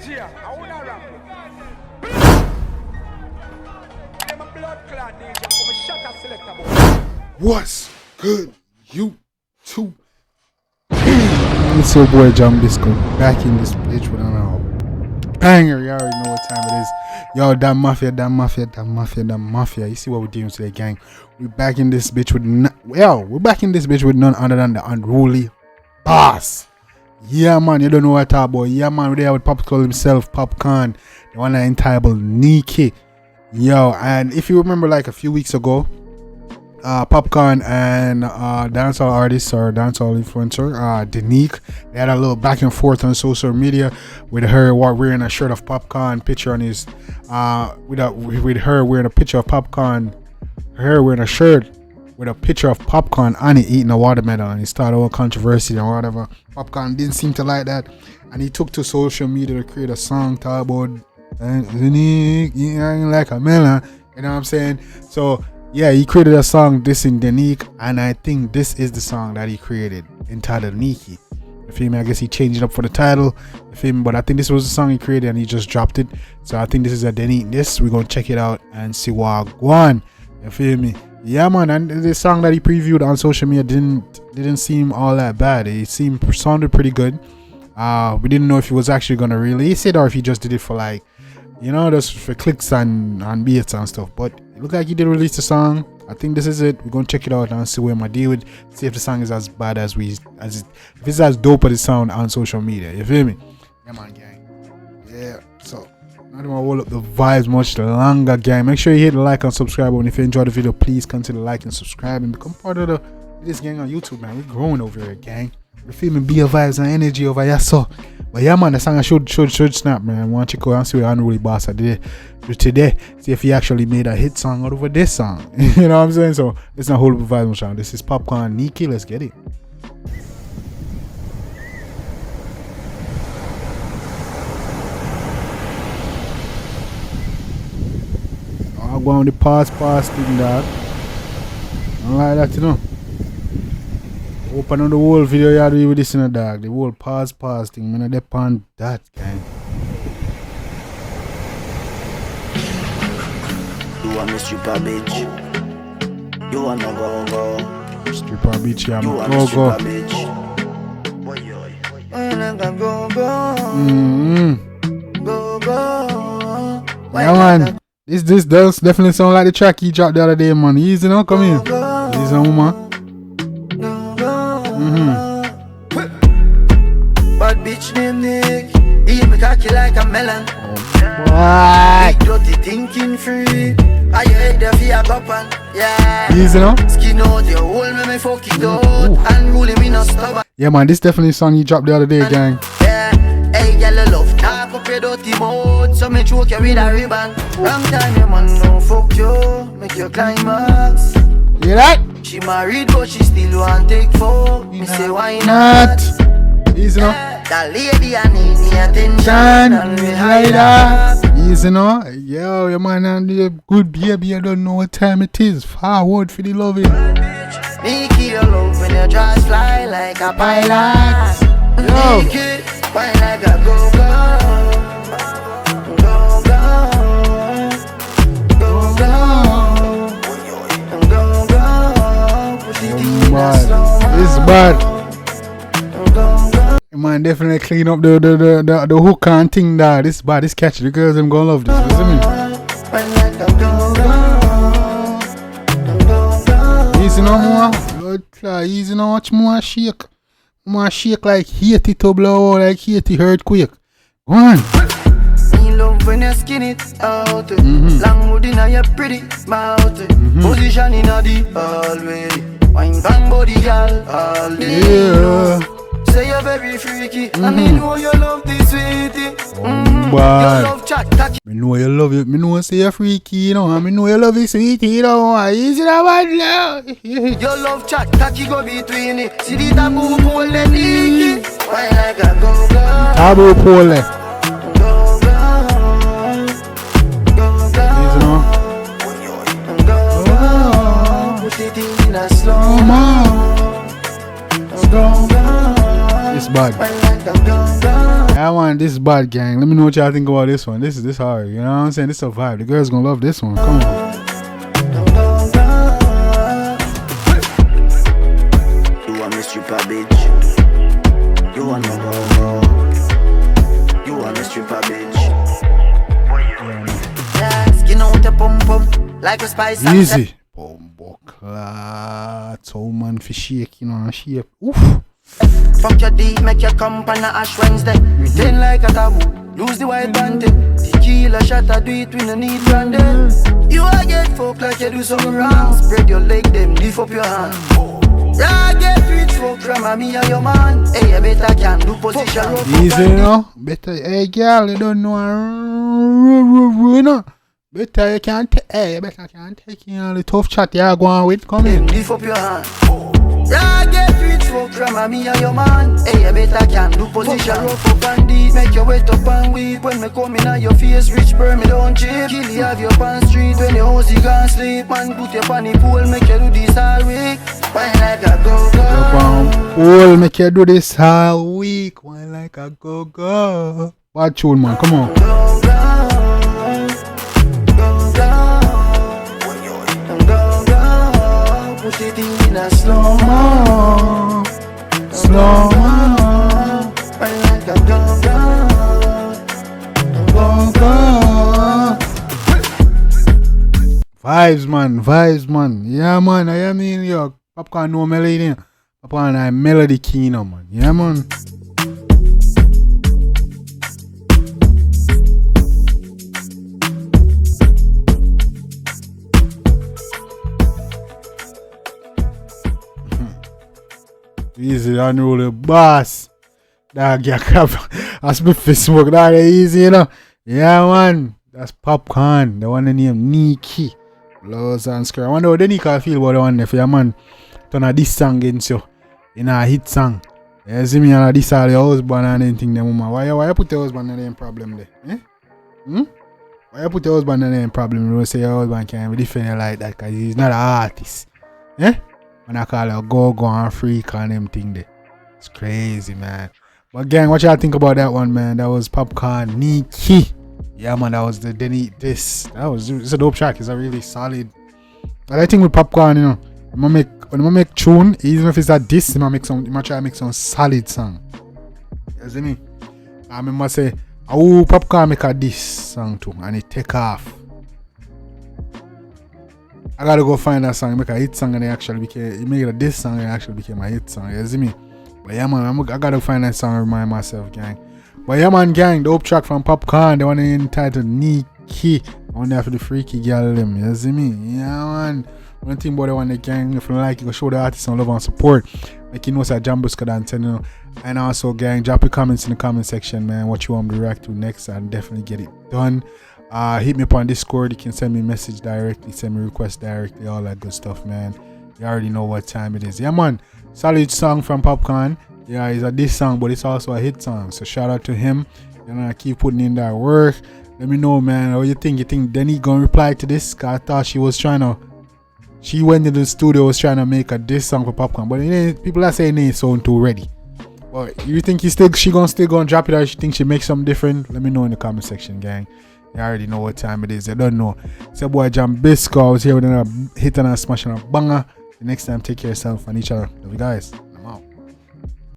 DJ, I wanna rap. I'm a blood clot DJ, I'm a shut up selector boy. What's good, YouTube? It's your boy Jambisco back in this bitch with another banger. You already know what time it is. Yo, that mafia. You see what we're doing today, gang? We're back in this bitch with none other than the unruly boss. Yeah, man, you don't know what I talk about. Yeah, man, we're there with Popcaan himself, Popcaan, the one that entitled NYQUI. Yo, and if you remember, like a few weeks ago, Popcaan and dancehall artist or dancehall influencer Denyque, they had a little back and forth on social media with her wearing a shirt of Popcaan picture on his with her wearing a picture of Popcaan, her wearing a shirt with a picture of Popcaan and he eating a watermelon, and he started all controversy and whatever. Popcaan didn't seem to like that, and he took to social media to create a song talk about Denyque eating like a melon, you know what I'm saying? So yeah, he created a song dissing Denyque, and I think this is the song that he created entitled NYQUI. You feel me? I guess he changed it up for the title. You feel me? But I think this was the song he created and he just dropped it. So I think this is a Denyque this. We're gonna check it out and see what go on. You feel me? Yeah, man. And the song that he previewed on social media didn't seem all that bad. It sounded pretty good. We didn't know if he was actually gonna release it or if he just did it for, like, you know, just for clicks and beats and stuff. But it looked like he did release the song. I think this is it. We're gonna check it out and see where my deal with. See if the song is as bad as if it's as dope as it sound on social media. You feel me? Yeah, man, gang. Yeah. So not gonna hold up the vibes much longer, gang. Make sure you hit the like and subscribe button. If you enjoyed the video, please consider liking and subscribing. Become part of this gang on YouTube, man. We're growing over here, gang. You feel me? Be a vibes and energy over here, so. But yeah, man, the song I should snap, man. I want to check out and see what Unruly Boss I did today. See if he actually made a hit song out of this song. You know what I'm saying? So let's not hold up the vibe much longer. This is Popcaan NYQUI. Let's get it. I'll go on the pass thing, dog. I don't like that, you know. Open on the whole video you do with this in a dog. The whole pause thing. I'm not depend that, gang. You want me stripper bitch? You want no go? Stripper bitch, yeah, you want go. Stripper bitch? Go. Yeah, man. This does definitely sound like the track he dropped the other day, man. Easy now, come here. Easy on, man. Bad bitch named Nick, eat me cocky like a melon. What? Big dirty thinking free. I heard the fear poppin', yeah. Easy now. Skin out your hole, me fuck it out. And ruling me not stubborn. Yeah, man, this definitely song he dropped the other day, gang. Yeah, hey, girl, I love talk up your dirty mouth, so me choke you with a ribbon. Wrong time, your man no fuck you, make your climax. Hear that? She married, but she still want take fuck. Me say why not? Easy now. That lady I need me attention and me hide up. Easy now. Yo, your man and the good baby, I don't know what time it is. Forward for the loving. Make your love when your jaws fly like a pilot. Yo. Make it fly like a go-go. It's bad. Man, definitely clean up the hook and thing there. This bad, this catchy. The girls them gonna love this. You see me? Easy no more. Easy no much more shake. More shake like Haiti to blow, like Haiti earthquake. Go on. Love when you skin it out. Long wood in your pretty mouth. Position in the hallway. Wine bang body girl all day. Yeah. Say you're very freaky. I mean, know you love this sweetie. You Bad. love chat tacky. Me know you love it. Me know say you're freaky, you know. I me know you love it, sweetie, you know. Easy that one now. Your love chat tacky go between it. See the taboo pole and Nicky. Why like a go-go? Taboo pole. Easy now. Put it in a slow mo. It's bad. Yeah, man, this is bad, gang. Let me know what y'all think about this one. This is hard. You know what I'm saying? This is a vibe. The girls gonna love this one. Come on. You want me stripper, bitch? You want me go? You want me stripper, bitch? Yeah, skin out the pump like a spice. Easy. Popcaan. So man, for shake, you know, shape. Oof. Fuck your D, make your come on a Ash Wednesday. Pretend like a taboo, lose the white band. Tequila shot, I do it, we no need branded. You a get fucked like you do something wrong. Spread your leg, then lift up your hand. Yeah, get rich fuck from me and your man. Hey, you better can do position. Easy, you know. Better, hey girl, you don't know. You know. Better you can't take, hey, better can't take you know, the tough chat you're going with. Come in. Lift up your hand. Yeah, get rich fuck from me and your man. Hey, you better can do position. Rough up and deep, make you wet up and weep. When me come in at your face, rich burn me don't cheap. Kill you have your pants street when your house you can't sleep. Man, put your pan the pool, make you do this all week. Wine like a go-go. Pool, make you do this all week. Wine like a go-go. What tune, man? Come on. Put it in a slow-mo. Slow-mo. Wine like a go-go. Vibes, man. Vibes, man. Yeah, man. I mean, yo. Popcaan no melody. Popcaan I melody key now, man. Yeah, man. Easy, I know the boss. Dog, yeah, crap. That's my fist smoke. That easy, you know. Yeah, man. That's Popcaan. The one named NYQUI. Loves and square. I wonder what Denyque feel about the one there for your man. Turn a this song against you. In a hit song. You see me and this all your husband and anything there, mama. Why you put your husband in the problem there? Eh? Why you put your husband in the problem? You don't say your husband can't be defended like that because he's not an artist. Eh? When I call it go and freak and them thing there. It's crazy, man. But gang, what y'all think about that one, man? That was Popcaan, NYQUI. Yeah, man, that was the Denyque this. It's a dope track. It's a really solid. But I think with Popcaan, you know, when I make tune, even if it's a diss, I try to make some solid song. You see me? I remember say, oh, Popcaan make a diss song too, and it take off. I gotta go find that song, make a hit song, and it make it a diss song, and it actually became a hit song. You see me? But yeah, man, I gotta find that song and remind myself, gang. But yeah, man, gang, dope track from Popcaan, the one entitled NYQUI. I want for the freaky girl them, you see me? Yeah, man. One thing about the one, the gang, if you like, you go show the artist some love and support. Like you know, say Jambisco dance, you know. And also, gang, drop your comments in the comment section, man. What you want me to react to next, and definitely get it done. Hit me up on Discord. You can send me a message directly, send me a request directly, all that good stuff, man. You already know what time it is. Yeah, man. Solid song from Popcaan. Yeah, it's a diss song, but it's also a hit song. So shout out to him. You know, keep putting in that work. Let me know, man. What you think? You think Denyque gonna reply to this? Cause I thought she went into the studio, was trying to make a diss song for Popcaan, but people are saying it ain't sound too ready. But you think she gonna drop it, or she think she make something different? Let me know in the comment section, gang. You already know what time it is. You don't know. It's your boy Jambisco. I was here with a hit and a smash and a banger. The next time, take care of yourself and each other. Love you guys.